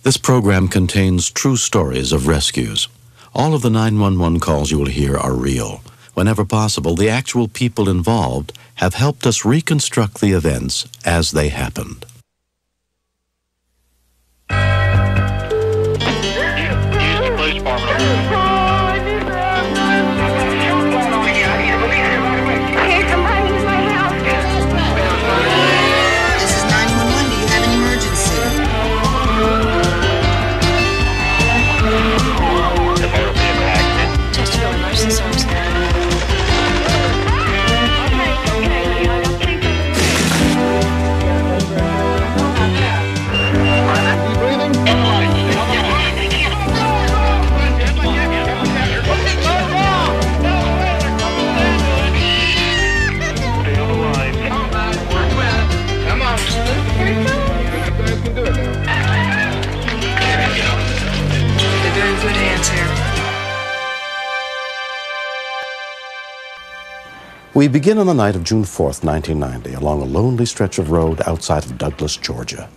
This program contains true stories of rescues. All of the 911 calls you will hear are real. Whenever possible, the actual people involved have helped us reconstruct the events as they happened. Use the police department. This is 911. Do you have an emergency? The motor vehicle accident. Chesterfield Emergency Service. We begin on the night of June 4th, 1990, along a lonely stretch of road outside of Douglas, Georgia.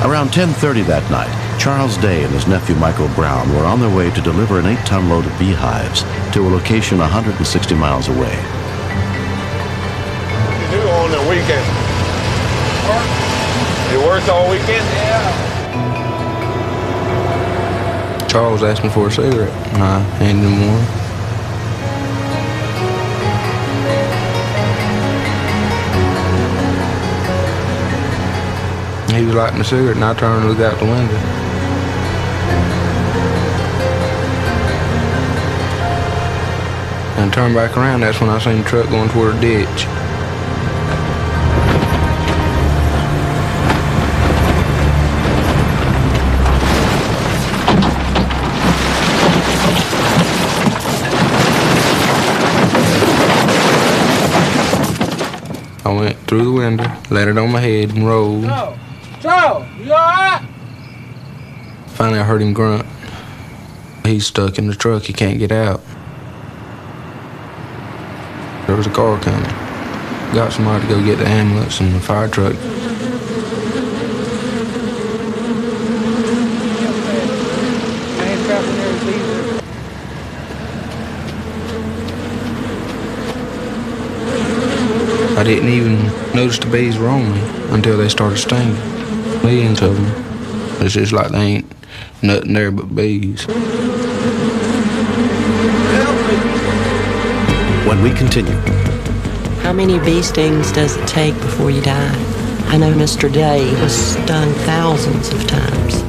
Around 10:30 that night, Charles Day and his nephew Michael Brown were on their way to deliver an 8-ton load of beehives to a location 160 miles away. You do on the weekend? You work all weekend? Yeah. Charles asked me for a cigarette, and I handed him one. He was lighting a cigarette, and I turned and looked out the window. And I turned back around, that's when I seen the truck going toward a ditch. I went through the window, landed on my head, and rolled. Charles, you all right? Finally, I heard him grunt. He's stuck in the truck. He can't get out. There was a car coming. Got somebody to go get the ambulance and the fire truck. I didn't even notice the bees were on me until they started stinging. Millions of them. It's just like they ain't nothing there but bees. When we continue. How many bee stings does it take before you die? I know Mr. Day was stung thousands of times.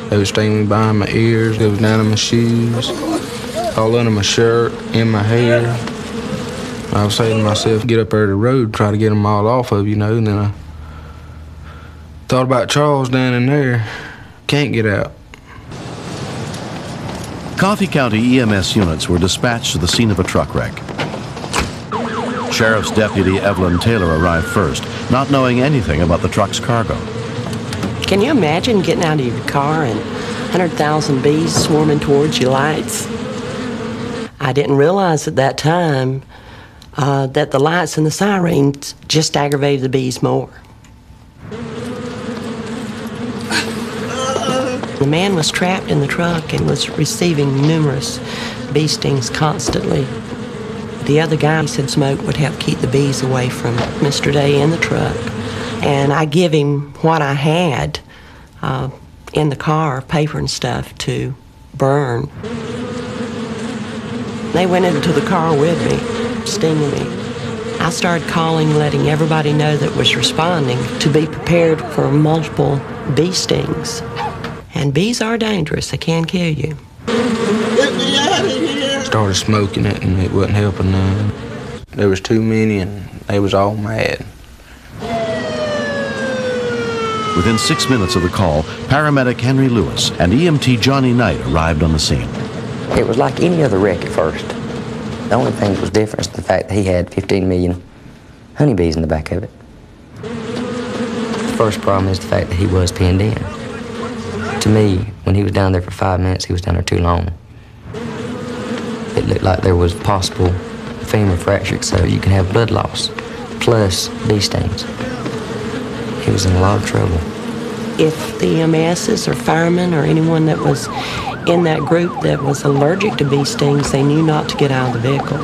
They was stinging me behind my ears, they was down in my shoes, all under my shirt, in my hair. I was saying to myself, get up there to the road, try to get them all off of you, know, and then I thought about Charles down in there. Can't get out. Coffee County EMS units were dispatched to the scene of a truck wreck. Sheriff's Deputy Evelyn Taylor arrived first, not knowing anything about the truck's cargo. Can you imagine getting out of your car and 100,000 bees swarming towards your lights? I didn't realize at that time that the lights and the sirens just aggravated the bees more. The man was trapped in the truck and was receiving numerous bee stings constantly. The other guy said smoke would help keep the bees away from Mr. Day in the truck. And I give him what I had in the car, paper and stuff, to burn. They went into the car with me, stinging me. I started calling, letting everybody know that was responding to be prepared for multiple bee stings. And bees are dangerous, they can kill you. Get me out of here! Started smoking it and it wasn't helping none. There was too many and they was all mad. Within 6 minutes of the call, paramedic Henry Lewis and EMT Johnny Knight arrived on the scene. It was like any other wreck at first. The only thing that was different is the fact that he had 15 million honeybees in the back of it. The first problem is the fact that he was pinned in. To me, when he was down there for 5 minutes, he was down there too long. It looked like there was possible femur fracture, so you can have blood loss, plus bee stings. He was in a lot of trouble. If the EMSs or firemen or anyone that was in that group that was allergic to bee stings, they knew not to get out of the vehicle.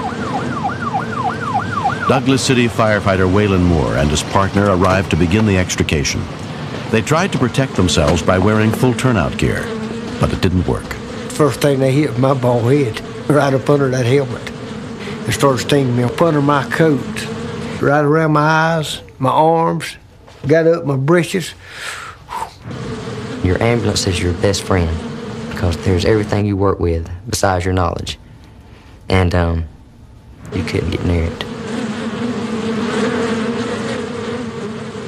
Douglas City firefighter Waylon Moore and his partner arrived to begin the extrication. They tried to protect themselves by wearing full turnout gear, but it didn't work. First thing they hit was my bald head, right up under that helmet. It started stinging me up under my coat, right around my eyes, my arms, got up my britches. Your ambulance is your best friend because there's everything you work with besides your knowledge. And you couldn't get near it.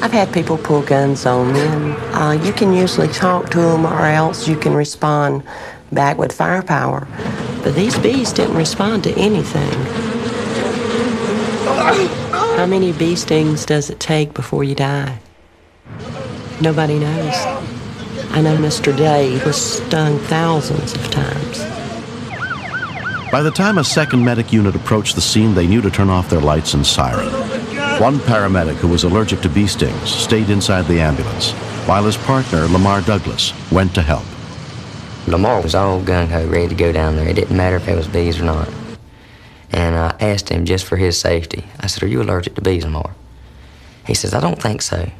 I've had people pull guns on me, and you can usually talk to them or else you can respond back with firepower. But these bees didn't respond to anything. How many bee stings does it take before you die? Nobody knows. I know Mr. Day was stung thousands of times. By the time a second medic unit approached the scene, they knew to turn off their lights and siren. One paramedic who was allergic to bee stings stayed inside the ambulance, while his partner, Lamar Douglas, went to help. Lamar was all gung-ho, ready to go down there. It didn't matter if it was bees or not. And I asked him just for his safety. I said, "Are you allergic to bees, Lamar?" He says, "I don't think so."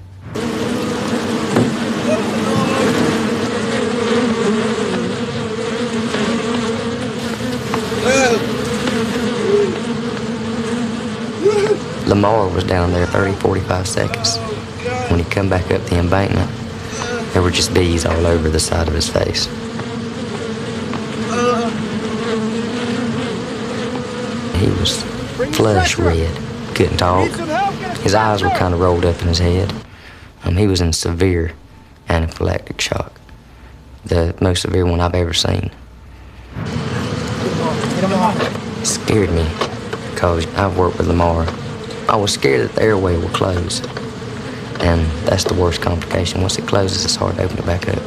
Lamar was down there 30, 45 seconds. When he come back up the embankment, there were just bees all over the side of his face. He was flush red, couldn't talk. His eyes were kind of rolled up in his head. He was in severe anaphylactic shock, the most severe one I've ever seen. It scared me because I've worked with Lamar. I was scared that the airway would close, and that's the worst complication. Once it closes, it's hard to open it back up.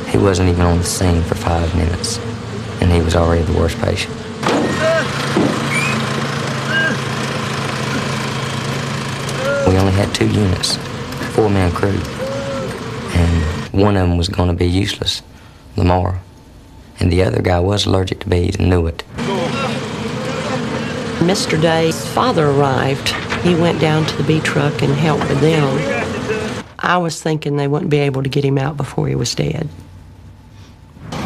He wasn't even on the scene for 5 minutes, and he was already the worst patient. We only had 2 units, 4-man crew, and one of them was going to be useless, Lamar, and the other guy was allergic to bees and knew it. Mr. Day's father arrived. He went down to the bee truck and helped with them. I was thinking they wouldn't be able to get him out before he was dead. All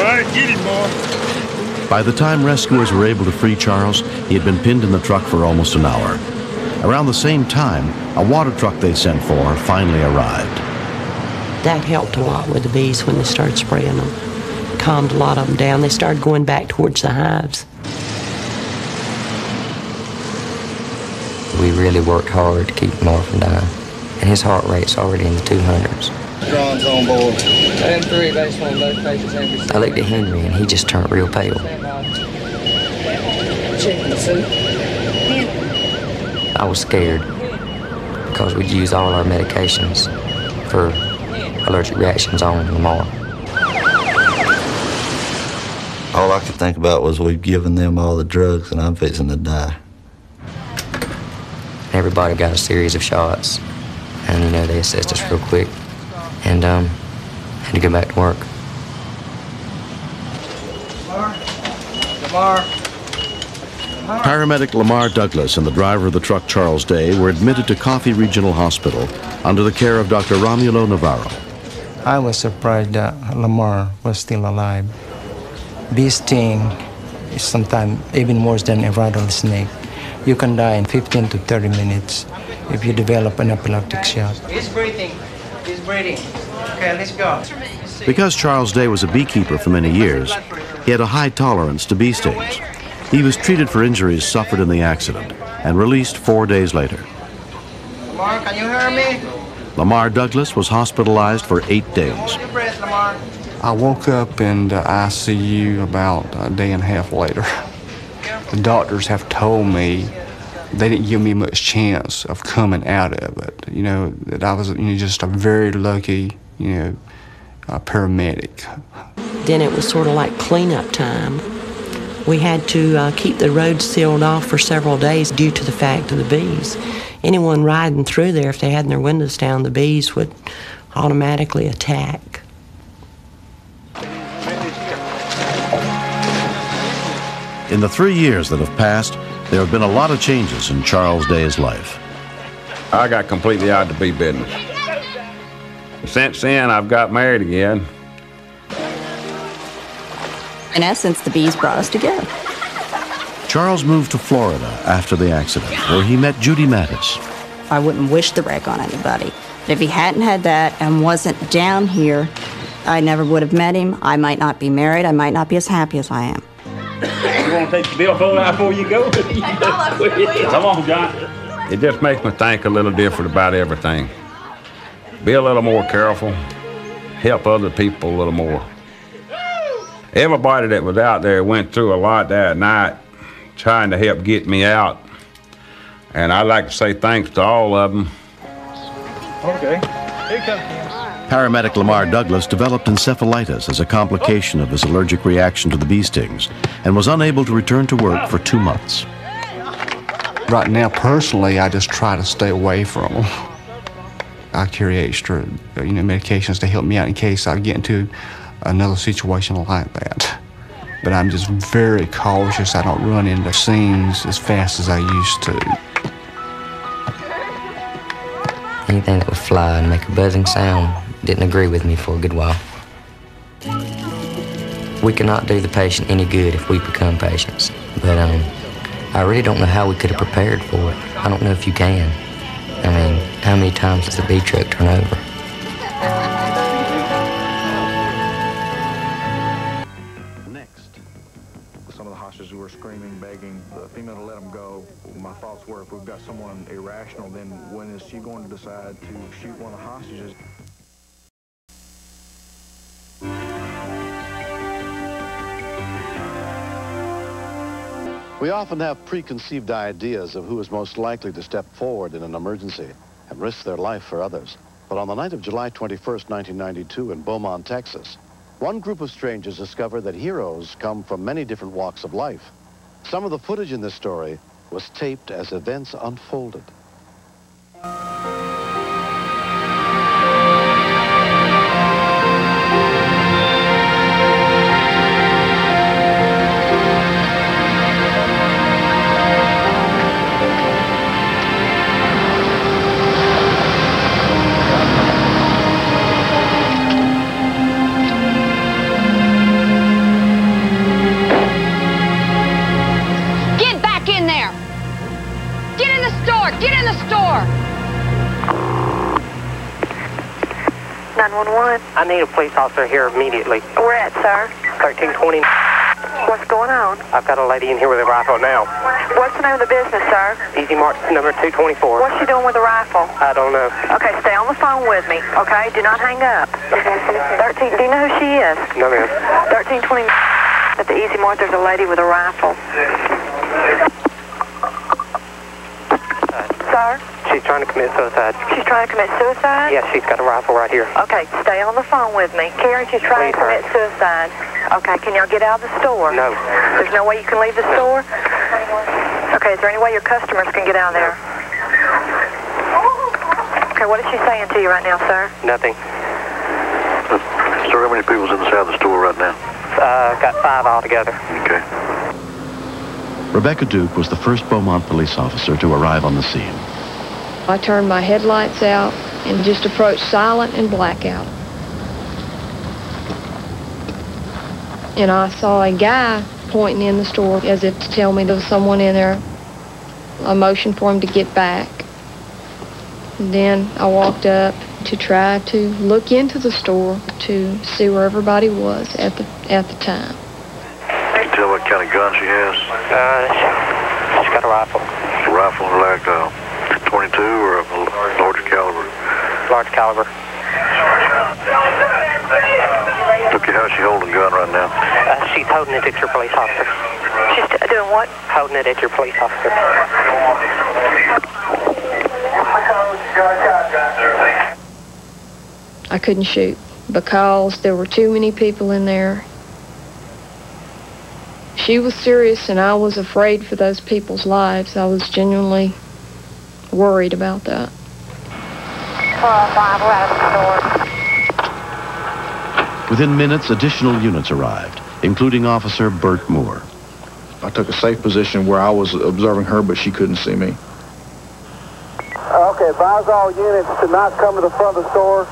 right, get him, boy. By the time rescuers were able to free Charles, he had been pinned in the truck for almost an hour. Around the same time, a water truck they'd sent for finally arrived. That helped a lot with the bees when they started spraying them. Calmed a lot of them down. They started going back towards the hives. We really worked hard to keep Lamar from dying, and his heart rate's already in the 200s. John's on board. M3, baseline, both pages, every I looked at Henry, and he just turned real pale. chicken soup. I was scared because we'd used all our medications for allergic reactions on Lamar. All I could think about was we've given them all the drugs and I'm fixing to die. Everybody got a series of shots, and you know, they assessed us real quick, and had to go back to work. Lamar. Paramedic Lamar Douglas and the driver of the truck, Charles Day, were admitted to Coffee Regional Hospital under the care of Dr. Romulo Navarro. I was surprised that Lamar was still alive. Bee sting is sometimes even worse than a rattlesnake. You can die in 15 to 30 minutes if you develop an anaphylactic shock. He's breathing. He's breathing. Okay, let's go. Because Charles Day was a beekeeper for many years, he had a high tolerance to bee stings. He was treated for injuries suffered in the accident and released 4 days later. Lamar, can you hear me? Lamar Douglas was hospitalized for 8 days. Hold your breath, Lamar. I woke up in the ICU about a day and a half later. The doctors have told me they didn't give me much chance of coming out of it. You know, that I was, you know, just a very lucky, you know, paramedic. Then it was sort of like cleanup time. We had to keep the road sealed off for several days due to the fact of the bees. Anyone riding through there, if they had their windows down, the bees would automatically attack. In the 3 years that have passed, there have been a lot of changes in Charles Day's life. I got completely out of the bee business. Since then, I've got married again. In essence, the bees brought us together. Charles moved to Florida after the accident, where he met Judy Mattis. I wouldn't wish the wreck on anybody. But if he hadn't had that and wasn't down here, I never would have met him. I might not be married. I might not be as happy as I am. You want to take the billfold out before you go? Come on, John. It just makes me think a little different about everything. Be a little more careful. Help other people a little more. Everybody that was out there went through a lot that night trying to help get me out. And I'd like to say thanks to all of them. Okay. Here comes. Paramedic Lamar Douglas developed encephalitis as a complication of his allergic reaction to the bee stings and was unable to return to work for 2 months. Right now, personally, I just try to stay away from them. I carry extra, you know, medications to help me out in case I get into another situation like that. But I'm just very cautious. I don't run into scenes as fast as I used to. Anything that would fly and make a buzzing sound didn't agree with me for a good while. We cannot do the patient any good if we become patients. But I really don't know how we could have prepared for it. I don't know if you can. I mean, how many times does a bee truck turn over? Some of the hostages were screaming, begging the female to let them go. My thoughts were, if we've got someone irrational, then when is she going to decide to shoot one of the hostages? We often have preconceived ideas of who is most likely to step forward in an emergency and risk their life for others. But on the night of July 21st, 1992 in Beaumont, Texas, one group of strangers discovered that heroes come from many different walks of life. Some of the footage in this story was taped as events unfolded. Get in the store! 911. I need a police officer here immediately. Where at, sir? 1320. What's going on? I've got a lady in here with a rifle now. What's the name of the business, sir? Easy Mark number 224. What's she doing with the rifle? I don't know. Okay, stay on the phone with me, okay? Do not hang up. 13, do you know who she is? No, ma'am. 1320 at the Easy Mart, there's a lady with a rifle. Sir? She's trying to commit suicide. She's trying to commit suicide? Yes, she's got a rifle right here. Okay, stay on the phone with me. Karen, she's trying to commit suicide. Okay, can y'all get out of the store? No. There's no way you can leave the store? Okay, is there any way your customers can get out of there? Okay, what is she saying to you right now, sir? Nothing. Sir, how many people's inside the store right now? Got 5 altogether. Okay. Rebecca Duke was the first Beaumont police officer to arrive on the scene. I turned my headlights out and just approached silent and blackout. And I saw a guy pointing in the store as if to tell me there was someone in there. I motioned for him to get back. And then I walked up to try to look into the store to see where everybody was at the time. Can you tell what kind of gun she has? She's got a rifle. A rifle like a .22 or a larger caliber? Large caliber. Okay, how's she holding the gun right now? She's holding it at your police officer. She's doing what? Holding it at your police officer. I couldn't shoot because there were too many people in there. She was serious and I was afraid for those people's lives. I was genuinely worried about that. 405, we're out of the store. Within minutes, additional units arrived, including Officer Bert Moore. I took a safe position where I was observing her, but she couldn't see me. Okay, advise all units to not come to the front of the store.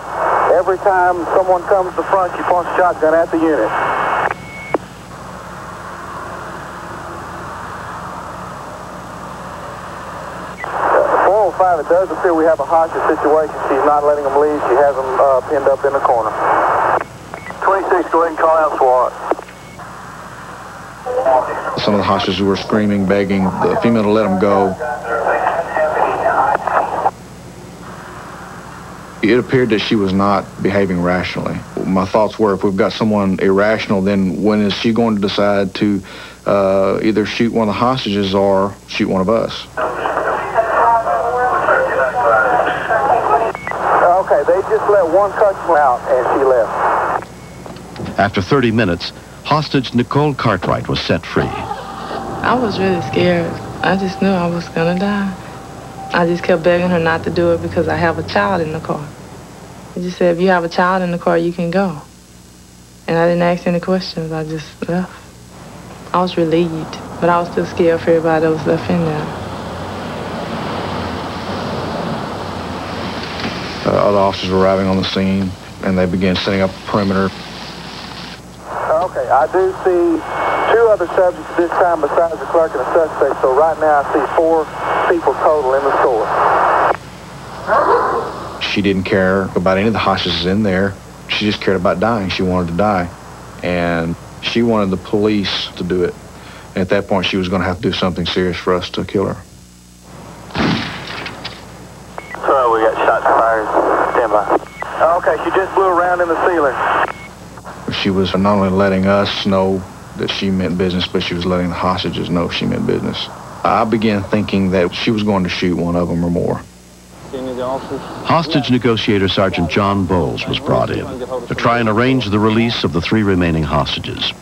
Every time someone comes to the front, you point a shotgun at the unit. It does appear we have a hostage situation. She's not letting them leave. She has them pinned up in the corner. 26, go ahead and call out SWAT. Some of the hostages were screaming, begging the female to let them go. It appeared that she was not behaving rationally. My thoughts were, if we've got someone irrational, then when is she going to decide to either shoot one of the hostages or shoot one of us? Okay, they just let one customer out and she left. After 30 minutes, hostage Nicole Cartwright was set free. I was really scared. I just knew I was gonna die. I just kept begging her not to do it because I have a child in the car. I just said, if you have a child in the car, you can go. And I didn't ask any questions, I just left. I was relieved, but I was still scared for everybody that was left in there. Other officers were arriving on the scene, and they began setting up a perimeter. Okay, I do see two other subjects this time besides the clerk and the suspect, so right now I see 4 people total in the store. She didn't care about any of the hostages in there. She just cared about dying. She wanted to die. And she wanted the police to do it. And at that point, she was going to have to do something serious for us to kill her. So we got shots fired. Stand by. Okay, she just blew around in the ceiling. She was not only letting us know that she meant business, but she was letting the hostages know she meant business. I began thinking that she was going to shoot one of them or more. Hostage negotiator Sergeant John Bowles was brought in to try and arrange the release of the 3 remaining hostages.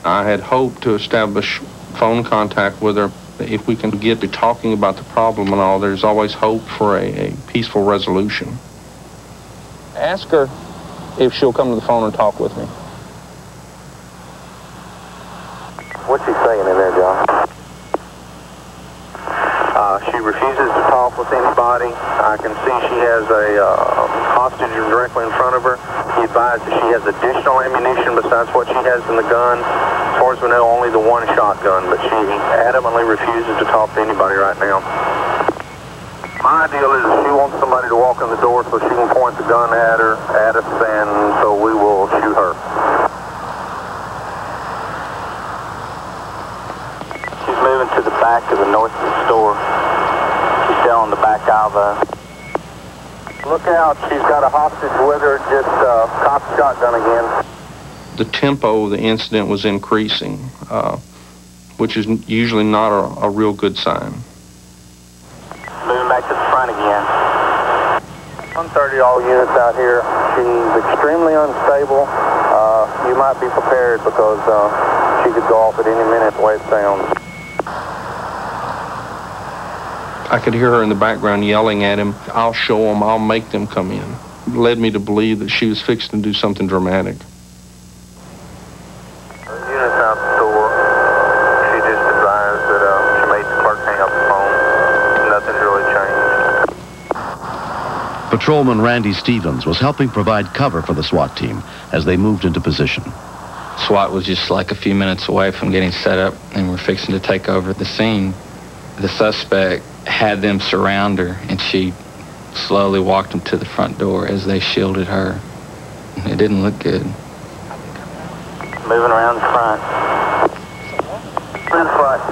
I had hoped to establish phone contact with her. If we can get to talking about the problem and all, there's always hope for a peaceful resolution. Ask her if she'll come to the phone and talk with me. What's she saying in there, John? She refuses to talk with anybody. I can see she has a hostage directly in front of her. He advised that she has additional ammunition besides what she has in the gun. As far as we know, only the 1 shotgun, but she adamantly refuses to talk to anybody right now. My ideal is she wants somebody to walk in the door so she can point the gun at us, and so we will shoot her. She's moving to the back of the north of the store. She's still on the back aisle. Look out, she's got a hostage with her, just cocked shotgun again. The tempo of the incident was increasing, which is usually not a real good sign. Moving back to the front again. 130 all units out here. She's extremely unstable. You might be prepared because she could go off at any minute the way it sounds. I could hear her in the background yelling at him, "I'll show them, I'll make them come in." It led me to believe that she was fixing to do something dramatic. Units out the door. She just advised that she made the clerk hang up the phone. Nothing's really changed. Patrolman Randy Stevens was helping provide cover for the SWAT team as they moved into position. SWAT was just like a few minutes away from getting set up, and we're fixing to take over the scene. The suspect had them surround her, and she slowly walked them to the front door as they shielded her. It didn't look good. Moving around the front. In front.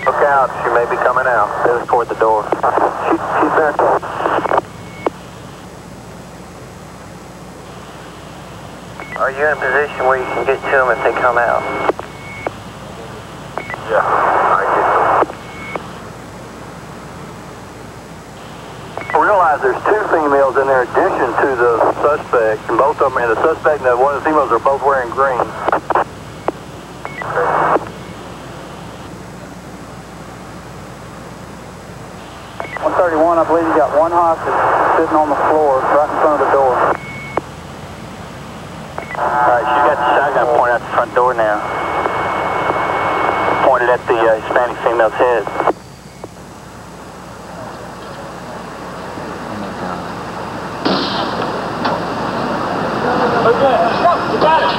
Look out, she may be coming out. There's toward the door. She's there. Are you in a position where you can get to them if they come out? Yeah, I get them. I realize there's two females in there in addition to the suspect, and both of them, and the suspect and one of the females are both wearing green. 131, I believe you got one hostage sitting on the floor right in front of the door. Alright, she's got the shotgun pointed out the front door now. Pointed at the Hispanic female's head. Okay, stop, you got it!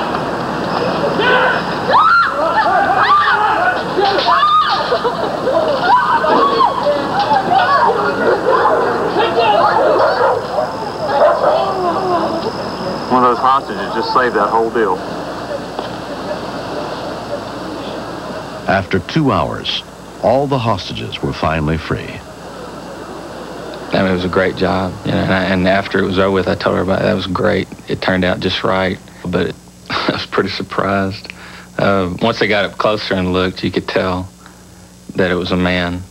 One of those hostages just saved that whole deal. After 2 hours, all the hostages were finally free. I mean, it was a great job, you know, and after it was over with, I told everybody that was great. It turned out just right, but I was pretty surprised. Once they got up closer and looked, you could tell that it was a man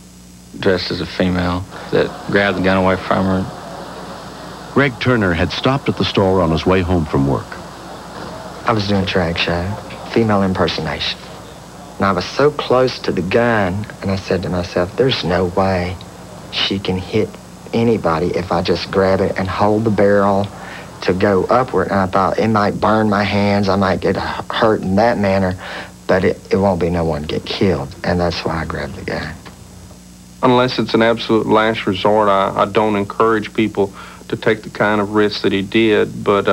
dressed as a female that grabbed the gun away from her. Greg Turner had stopped at the store on his way home from work. I was doing a drag show, female impersonation. And I was so close to the gun, and I said to myself, there's no way she can hit anybody if I just grab it and hold the barrel to go upward. And I thought it might burn my hands, I might get hurt in that manner, but it won't be no one get killed. And that's why I grabbed the gun. Unless it's an absolute last resort, I don't encourage people to take the kind of risk that he did, but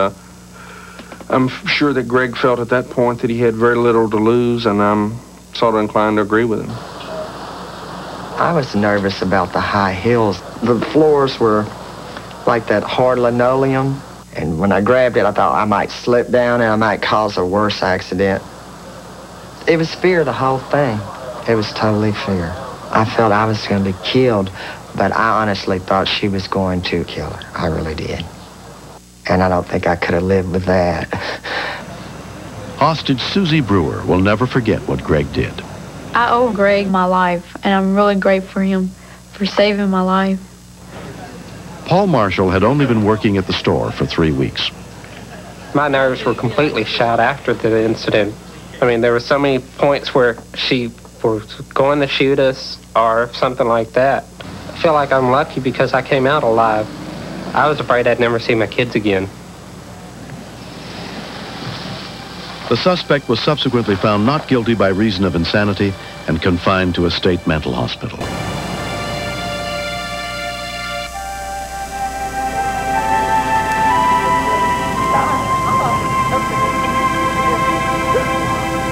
I'm sure that Greg felt at that point that he had very little to lose, and I'm sort of inclined to agree with him. I was nervous about the high heels. The floors were like that hard linoleum, and when I grabbed it, I thought I might slip down and I might cause a worse accident. It was fear, the whole thing. It was totally fear. I felt I was going to be killed, but I honestly thought she was going to kill her. I really did. And I don't think I could have lived with that. Hostage Susie Brewer will never forget what Greg did. I owe Greg my life, and I'm really grateful for him for saving my life. Paul Marshall had only been working at the store for 3 weeks. My nerves were completely shot after the incident. I mean, there were so many points where she was going to shoot us or something like that. I feel like I'm lucky because I came out alive. I was afraid I'd never see my kids again. The suspect was subsequently found not guilty by reason of insanity and confined to a state mental hospital.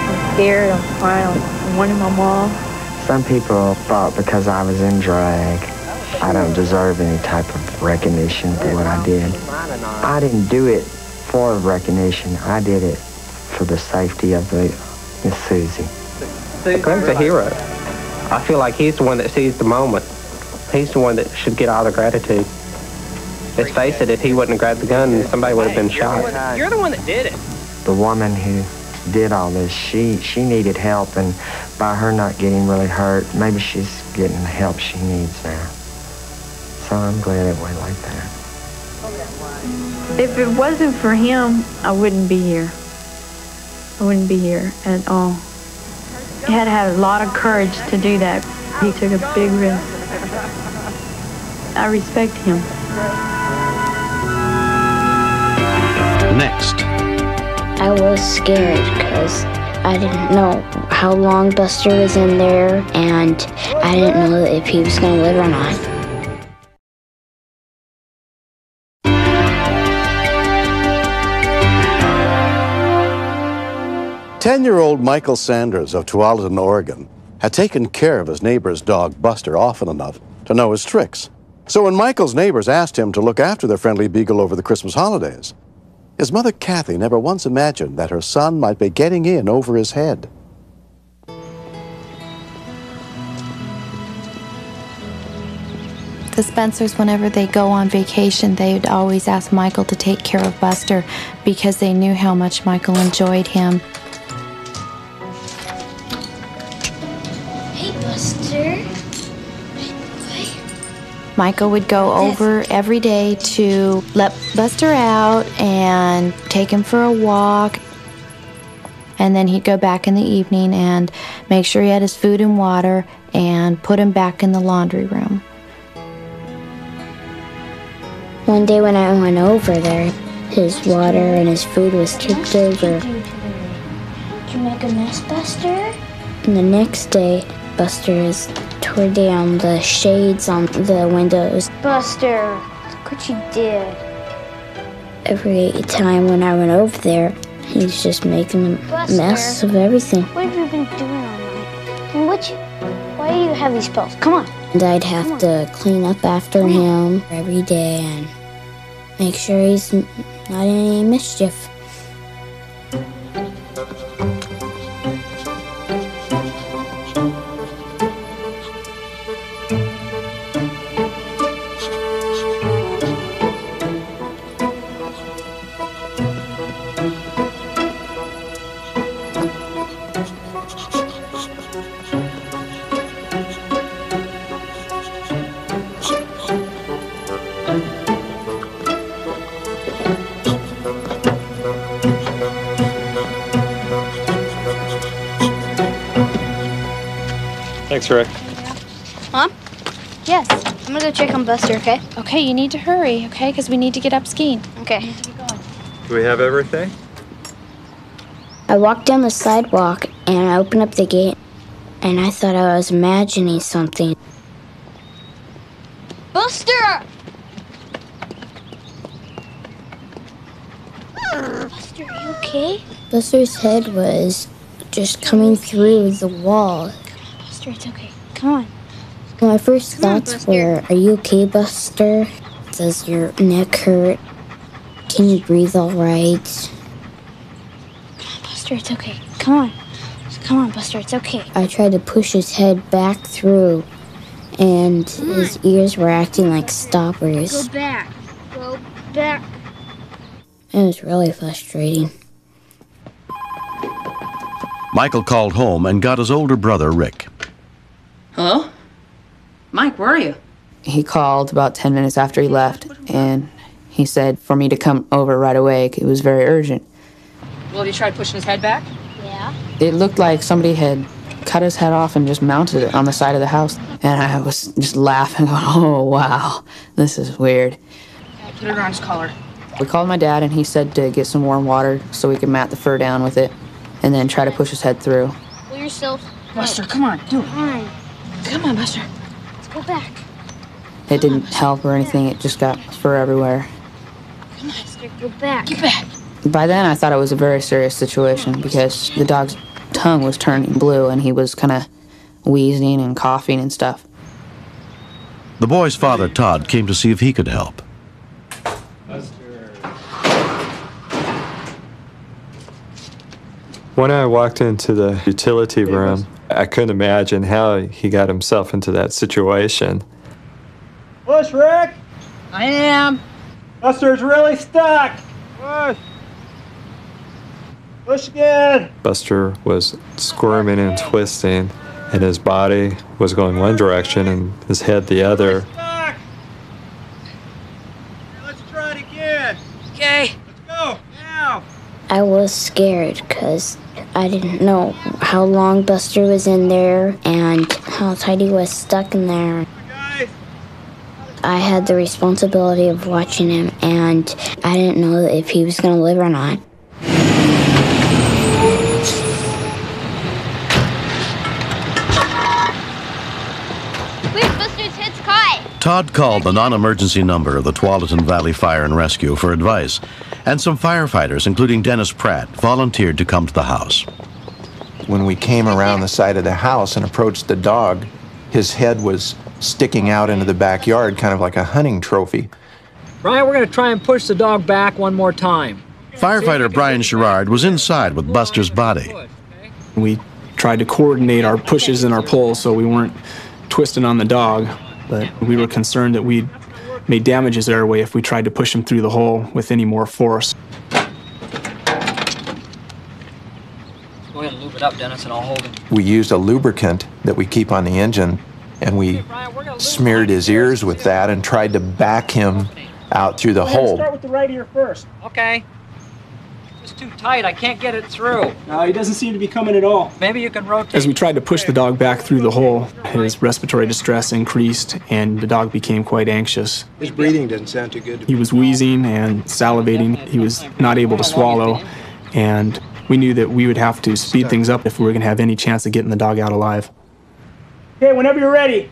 I'm scared, I'm crying, I'm wanting my mom. Some people thought because I was in drag, I don't deserve any type of recognition for what I did. I didn't do it for recognition. I did it for the safety of Miss Susie. Greg's a hero. I feel like he's the one that seized the moment. He's the one that should get all the gratitude. Let's face it, if he wouldn't have grabbed the gun, somebody would have been shot. You're the one that did it. The woman who did all this, she needed help, and by her not getting really hurt, maybe she's getting the help she needs now. So I'm glad it went like that. If it wasn't for him, I wouldn't be here. I wouldn't be here at all. He had to have a lot of courage to do that. He took a big risk. I respect him. Next. I was scared because I didn't know how long Buster was in there, and I didn't know if he was going to live or not. Ten-year-old Michael Sanders of Tualatin, Oregon, had taken care of his neighbor's dog Buster often enough to know his tricks. So when Michael's neighbors asked him to look after their friendly beagle over the Christmas holidays, his mother Kathy never once imagined that her son might be getting in over his head. The Spencers, whenever they go on vacation, they would always ask Michael to take care of Buster because they knew how much Michael enjoyed him. Hey, Buster. Michael would go over every day to let Buster out and take him for a walk. And then he'd go back in the evening and make sure he had his food and water and put him back in the laundry room. One day when I went over there, his water and his food was tipped over. Did you make a mess, Buster? And the next day, Buster tore down the shades on the windows. Buster, look what you did. Every time when I went over there, he was just making a mess of everything. What have you been doing all night? And why do you have these pills? Come on. And I'd have to clean up after him every day and make sure he's not in any mischief. Thanks, Rick. Mom? Yes. I'm gonna go check on Buster, okay? Okay, you need to hurry, okay? Because we need to get up skiing. Okay. Do we have everything? I walked down the sidewalk and I opened up the gate and I thought I was imagining something. Buster! Buster, are you okay? Buster's head was just coming through the wall. Buster, it's okay. Come on. My first thoughts were, are you okay, Buster? Does your neck hurt? Can you breathe all right? Buster, it's okay. Come on. Come on, Buster, it's okay. I tried to push his head back through, and his ears were acting like stoppers. Go back. Go back. It was really frustrating. Michael called home and got his older brother, Rick. Hello? Mike, where are you? He called about 10 minutes after he left, and he said for me to come over right away. It was very urgent. Well, have you tried pushing his head back? Yeah. It looked like somebody had cut his head off and just mounted it on the side of the house. And I was just laughing, going, oh, wow, this is weird. Yeah, put it around his collar. We called my dad, and he said to get some warm water so we could mat the fur down with it and then try to push his head through. Pull yourself. Buster, come on, do it. Come on. Come on, Buster. Let's go back. It didn't help or anything. It just got fur everywhere. Come on, Buster, go back. Get back. By then, I thought it was a very serious situation because the dog's tongue was turning blue and he was kind of wheezing and coughing and stuff. The boy's father, Todd, came to see if he could help. When I walked into the utility room, I couldn't imagine how he got himself into that situation. Push, Rick! I am. Buster's really stuck! Push! Push again! Buster was squirming and twisting, and his body was going one direction and his head the other. Stuck! Let's try it again! Okay. Let's go, now! I was scared because I didn't know how long Buster was in there and how tight he was stuck in there. I had the responsibility of watching him, and I didn't know if he was going to live or not. Wait, Buster's head's caught. Todd called the non-emergency number of the Tualatin Valley Fire and Rescue for advice, and some firefighters, including Dennis Pratt, volunteered to come to the house. When we came around the side of the house and approached the dog, his head was sticking out into the backyard, kind of like a hunting trophy. Brian, we're going to try and push the dog back one more time. Firefighter Brian Sherrard was inside with Buster's body. We tried to coordinate our pushes and our pulls so we weren't twisting on the dog. but we were concerned that we'd made damage his airway if we tried to push him through the hole with any more force. Go ahead and lube it up, Dennis, and I'll hold him. We used a lubricant that we keep on the engine, and we smeared his ears with that and tried to back him out through the hole. Start with the right ear first. Okay. It's too tight. I can't get it through. No, he doesn't seem to be coming at all. Maybe you can rotate. As we tried to push the dog back through the hole, his respiratory distress increased, and the dog became quite anxious. His breathing didn't sound too good. He was wheezing and salivating. He was not able to swallow, and we knew that we would have to speed things up if we were going to have any chance of getting the dog out alive. Okay, whenever you're ready.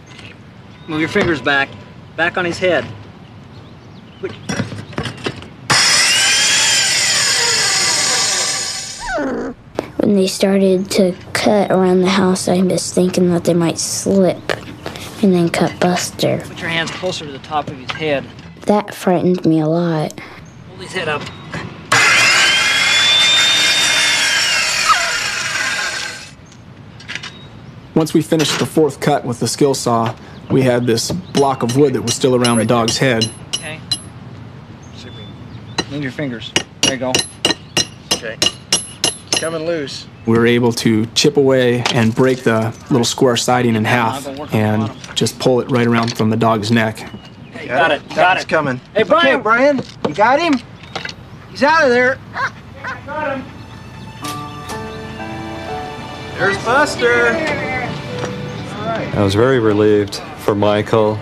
Move your fingers back. Back on his head. When they started to cut around the house, I was thinking that they might slip and then cut Buster. Put your hands closer to the top of his head. That frightened me a lot. Hold his head up. Once we finished the fourth cut with the skill saw, we had this block of wood that was still around the dog's head. Okay. Move your fingers. There you go. Okay. It's coming loose. We were able to chip away and break the little square siding in half and just pull it right around from the dog's neck. Hey, got it. Got it. It's coming. Hey, Brian. Okay, Brian, you got him? He's out of there. Got him. There's Buster. I was very relieved for Michael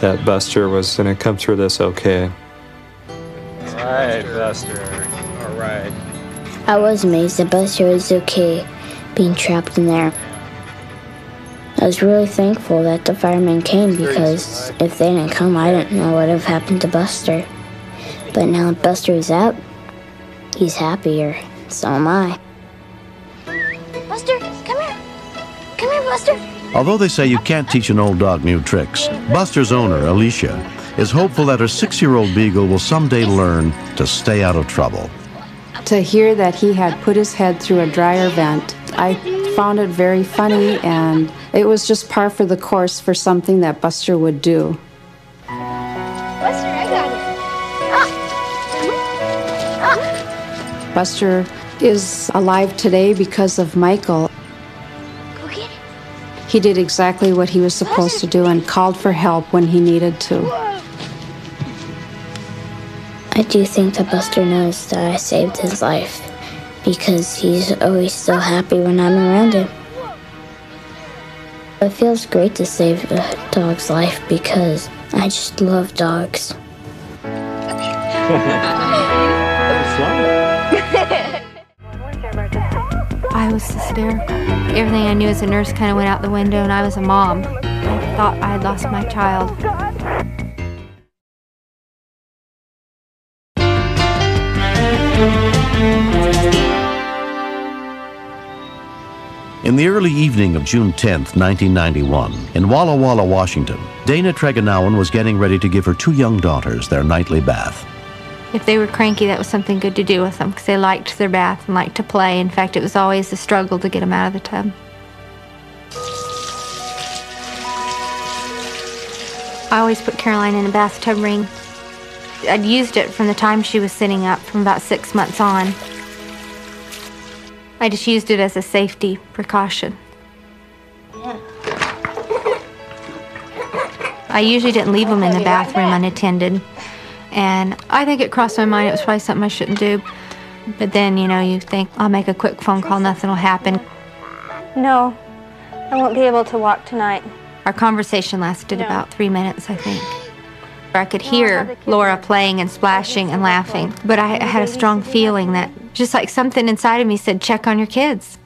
that Buster was going to come through this okay. All right, Buster. All right. I was amazed that Buster was okay being trapped in there. I was really thankful that the firemen came because if they didn't come, I didn't know what would have happened to Buster. But now that Buster is out, he's happier. So am I. Buster, come here. Come here, Buster. Although they say you can't teach an old dog new tricks, Buster's owner, Alicia, is hopeful that her 6-year-old beagle will someday learn to stay out of trouble. To hear that he had put his head through a dryer vent, I found it very funny, and it was just par for the course for something that Buster would do. Buster, I got it. Buster is alive today because of Michael. Go get it. He did exactly what he was supposed to do and called for help when he needed to. I do think that Buster knows that I saved his life because he's always so happy when I'm around him. It feels great to save a dog's life because I just love dogs. I was hysterical. Everything I knew as a nurse kind of went out the window, and I was a mom. I thought I had lost my child. In the early evening of June 10th, 1991, in Walla Walla, Washington, Dana Treganowan was getting ready to give her 2 young daughters their nightly bath. If they were cranky, that was something good to do with them because they liked their bath and liked to play. In fact, it was always a struggle to get them out of the tub. I always put Caroline in a bathtub ring. I'd used it from the time she was sitting up, from about 6 months on. I just used it as a safety precaution. I usually didn't leave them in the bathroom unattended. And I think it crossed my mind it was probably something I shouldn't do. But then, you know, you think, I'll make a quick phone call, nothing will happen. No, I won't be able to walk tonight. Our conversation lasted about 3 minutes, I think. I could hear Laura playing and splashing and laughing, but I had a strong feeling that just like something inside of me said, check on your kids.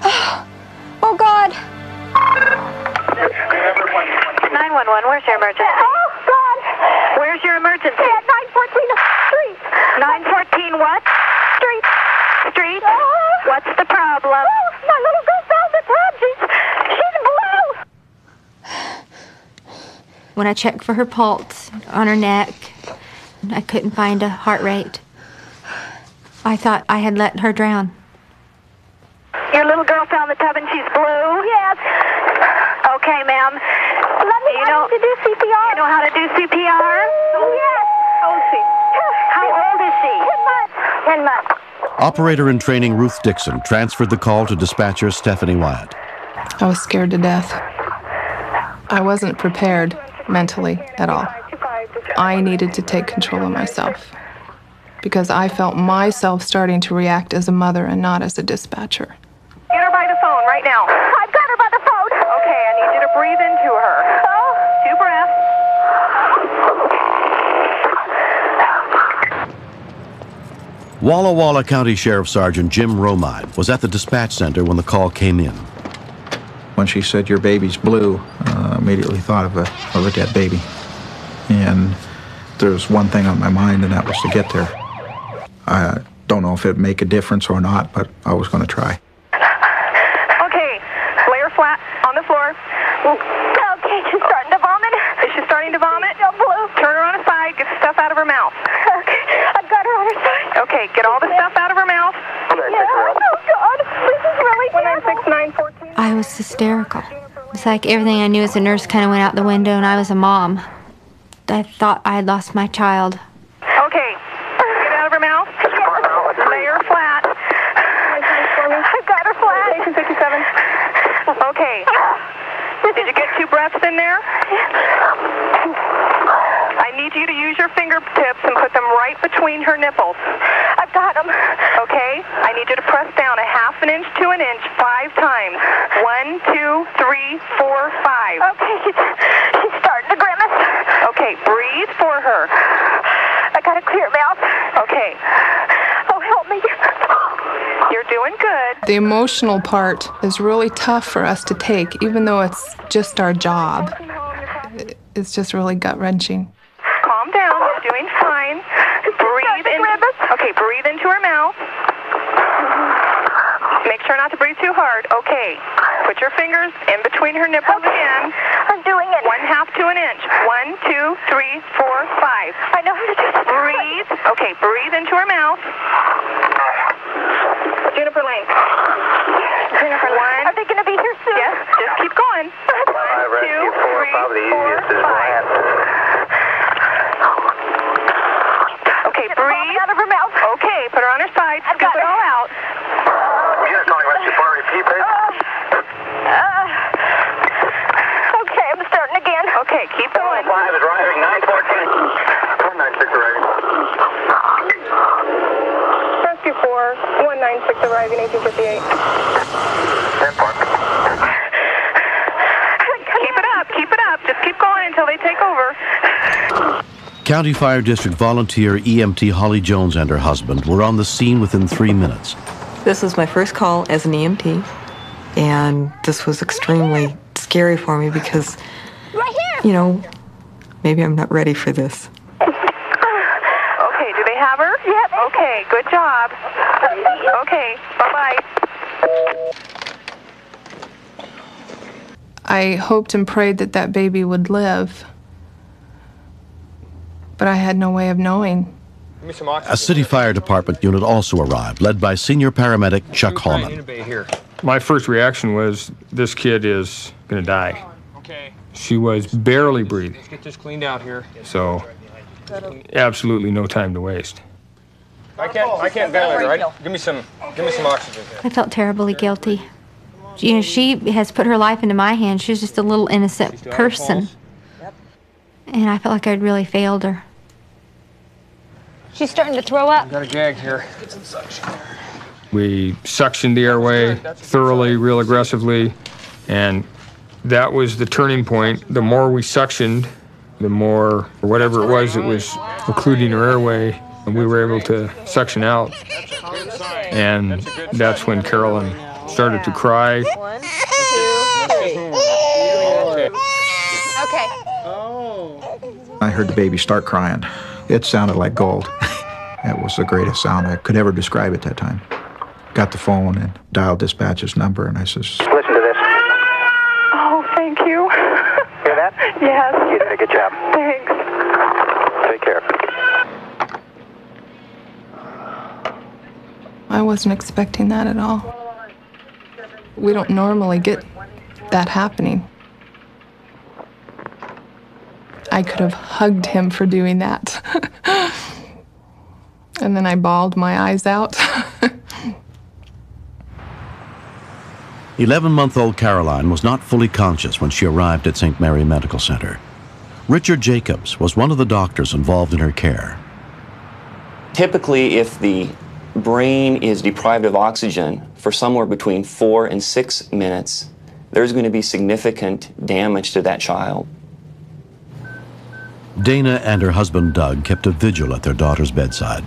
Oh, God. 911, where's your emergency? Oh, God. Where's your emergency? At 914 Street. 914 what? Street. Street? Oh. What's the problem? Oh, my little girl found the tub. She's blue. When I checked for her pulse on her neck, I couldn't find a heart rate. I thought I had let her drown. Your little girl fell in the tub and she's blue? Yes. Okay, ma'am. Let me know how to do CPR. You know how to do CPR? Yes. How old is she? How old is she? 10 months. 10 months. Operator in training Ruth Dixon transferred the call to dispatcher Stephanie Wyatt. I was scared to death. I wasn't prepared mentally at all. I needed to take control of myself because I felt myself starting to react as a mother and not as a dispatcher. Get her by the phone right now. I've got her by the phone. Okay, I need you to breathe into her. Oh. 2 breaths. Walla Walla County Sheriff Sergeant Jim Romine was at the dispatch center when the call came in. When she said, "Your baby's blue," immediately thought of a dead baby. And there's one thing on my mind, and that was to get there. I don't know if it'd make a difference or not, but I was going to try. Okay, lay her flat on the floor. Okay, she's starting to vomit. Is she starting to vomit? No, blue. Turn her on her side, get the stuff out of her mouth. Okay, I've got her on her side. Okay, get all the stuff out of her mouth. Yeah. Oh, God, this is really terrible. 196-914. I was hysterical. It's like everything I knew as a nurse kind of went out the window, and I was a mom. I thought I had lost my child. Okay, get out of her mouth. Lay her flat. I've got her flat. 57. Okay. Did you get 2 breaths in there? I need you to use your fingertips and put them right between her nipples. I've got them. Okay? I need you to press down 1/2 inch to an inch 5 times. 1, 2, 3, 4, 5. Okay, she's starting to grimace. Okay, breathe for her. I got a clear mouth. Okay. Oh, help me. You're doing good. The emotional part is really tough for us to take, even though it's just our job. It's just really gut-wrenching. Calm down. You're doing fine. Breathe in. Okay, breathe into her mouth. Make sure not to breathe too hard. Okay. Put your fingers in between her nipples again. I'm doing it. 1/2 to an inch. 1, 2, 3, 4, 5. I know how to do this. Breathe. Okay, breathe into her mouth. Juniper Lane. Juniper 1. Are they going to be here soon? Yes, just keep going. 1, 2, 3, 4, 5. Okay, breathe. Out of her mouth. Okay, put her on her side. Scoop it all out. Okay, I'm starting again. Okay, keep going. 5 is arriving, 914. 196 arriving. Rescue 4, 196 arriving, 1858. 10 park. Keep it up. Just keep going until they take over. County Fire District volunteer EMT Holly Jones and her husband were on the scene within 3 minutes. This was my first call as an EMT, and this was extremely scary for me because, you know, maybe I'm not ready for this. Okay, do they have her? Yep. Okay, good job. Okay, bye-bye. I hoped and prayed that that baby would live, but I had no way of knowing. A city fire department unit also arrived, led by senior paramedic Chuck Hallman. My first reaction was, this kid is going to die. Okay. She was barely breathing. Let's get this cleaned out here. So, absolutely no time to waste. I can't ventilate, right? Give me some oxygen here. I felt terribly guilty. You know, she has put her life into my hands. She was just a little innocent person. And I felt like I'd really failed her. She's starting to throw up. Got a gag here. We suctioned the airway thoroughly, real aggressively, and that was the turning point. The more we suctioned, the more, whatever it was occluding her airway, and we were able to suction out. And that's when Carolyn started to cry. 1, 2, 3. Okay. I heard the baby start crying. It sounded like gold. It was the greatest sound I could ever describe at that time. Got the phone and dialed dispatch's number, and I says, Listen to this. Oh, thank you. Hear that? Yes. You did a good job. Thanks. Take care. I wasn't expecting that at all. We don't normally get that happening. I could have hugged him for doing that. And then I bawled my eyes out. 11-month-old Caroline was not fully conscious when she arrived at St. Mary Medical Center. Richard Jacobs was one of the doctors involved in her care. Typically, if the brain is deprived of oxygen for somewhere between 4 and 6 minutes, there's going to be significant damage to that child. Dana and her husband Doug kept a vigil at their daughter's bedside.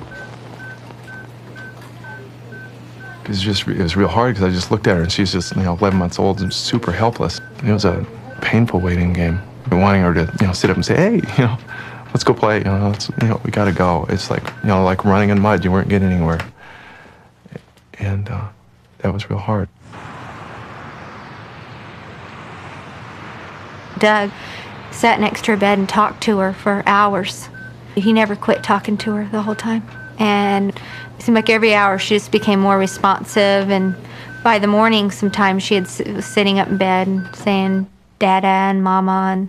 It was real hard because I just looked at her and she's just 11 months old and super helpless. It was a painful waiting game. Wanting her to sit up and say, hey, let's go play. We got to go. It's like running in mud. You weren't getting anywhere, and that was real hard. Doug sat next to her bed and talked to her for hours. He never quit talking to her the whole time. And it seemed like every hour she just became more responsive. And by the morning, sometimes she was sitting up in bed and saying, Dada and Mama, and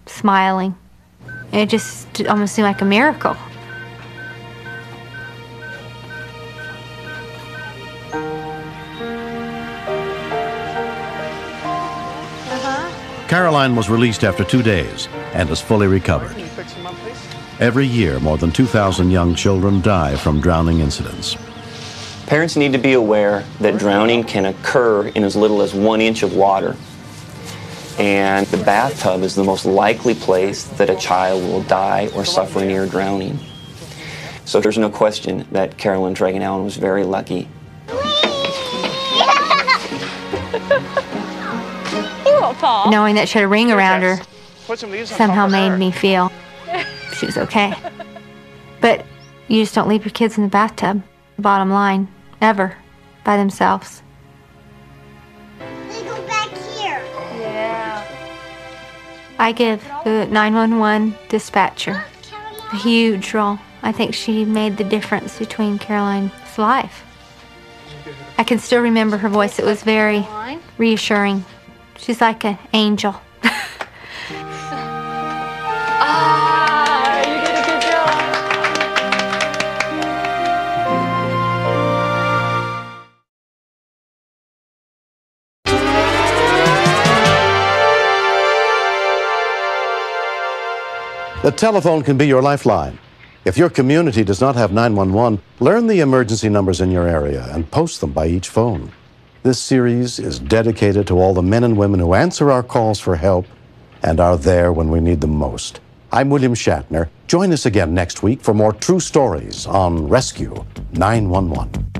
smiling. It just almost seemed like a miracle. Caroline was released after 2 days and is fully recovered. Every year, more than 2,000 young children die from drowning incidents. Parents need to be aware that drowning can occur in as little as 1 inch of water. And the bathtub is the most likely place that a child will die or suffer near drowning. So there's no question that Carolyn Dragon Allen was very lucky. Knowing that she had a ring around her somehow made me feel she was okay. But you just don't leave your kids in the bathtub, bottom line, ever, by themselves. They go back here. Yeah. I give the 911 dispatcher a huge role. I think she made the difference between Caroline's life. I can still remember her voice. It was very reassuring. She's like an angel. You did a good job. The telephone can be your lifeline. If your community does not have 911, learn the emergency numbers in your area and post them by each phone. This series is dedicated to all the men and women who answer our calls for help and are there when we need them most. I'm William Shatner. Join us again next week for more true stories on Rescue 911.